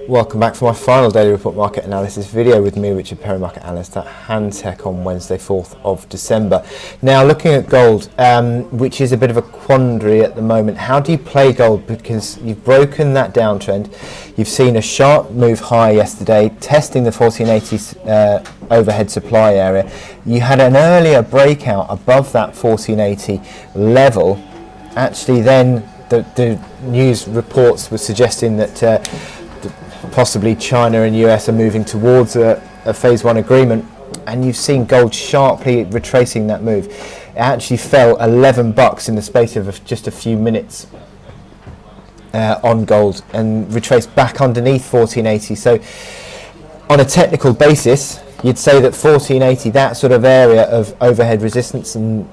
Welcome back for my final daily report market analysis video with me, Richard Perry, market analyst at Hantec on Wednesday 4th of December. Now looking at gold, which is a bit of a quandary at the moment. How do you play gold? Because you've broken that downtrend. You've seen a sharp move higher yesterday, testing the 1480 overhead supply area. You had an earlier breakout above that 1480 level. Actually then the news reports were suggesting that possibly China and US are moving towards a phase one agreement, and you've seen gold sharply retracing that move. It actually fell $11 in the space of just a few minutes on gold and retraced back underneath 1480. So on a technical basis, you'd say that 1480, that sort of area of overhead resistance and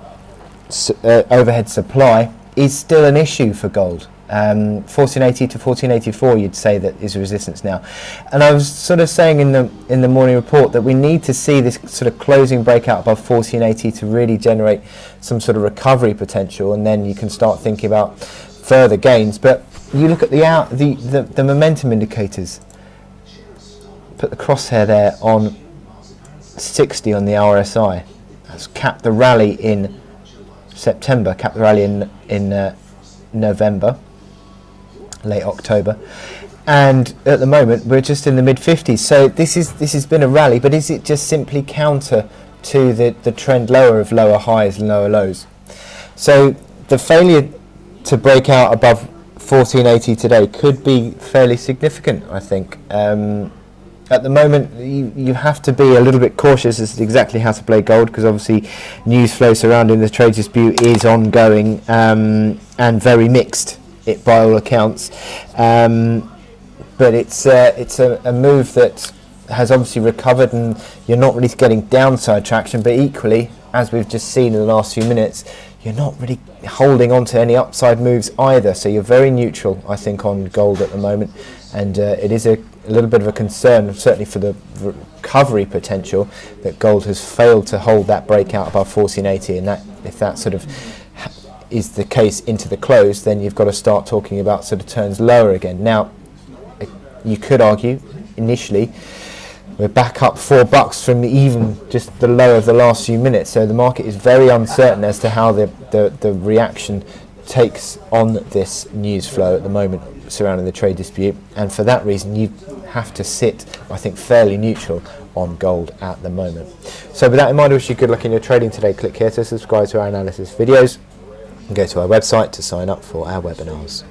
overhead supply, is still an issue for gold. 1480 to 1484, you'd say that is resistance now. And I was sort of saying in the morning report that we need to see this sort of closing breakout above 1480 to really generate some sort of recovery potential, and then you can start thinking about further gains. But you look at the momentum indicators. Put the crosshair there on 60 on the RSI. That's capped the rally in September, capped the rally in November, late October, and at the moment we're just in the mid-50s. So this has been a rally, but is it just simply counter to the trend lower of lower highs and lower lows? So the failure to break out above 1480 today could be fairly significant, I think. At the moment, you have to be a little bit cautious as to exactly how to play gold, because obviously news flow surrounding the trade dispute is ongoing and very mixed, by all accounts. But it's a move that has obviously recovered, and you're not really getting downside traction. But equally, as we've just seen in the last few minutes, you're not really holding on to any upside moves either. So you're very neutral, I think, on gold at the moment, and it is a little bit of a concern, certainly for the recovery potential, that gold has failed to hold that breakout above 1480, and that if that sort of is the case into the close, then you've got to start talking about sort of turns lower again. Now, you could argue initially we're back up $4 from even just the low of the last few minutes, so the market is very uncertain as to how the reaction takes on this news flow at the moment surrounding the trade dispute, and for that reason you have to sit, I think, fairly neutral on gold at the moment. So with that in mind, I wish you good luck in your trading today. Click here to subscribe to our analysis videos and go to our website to sign up for our webinars.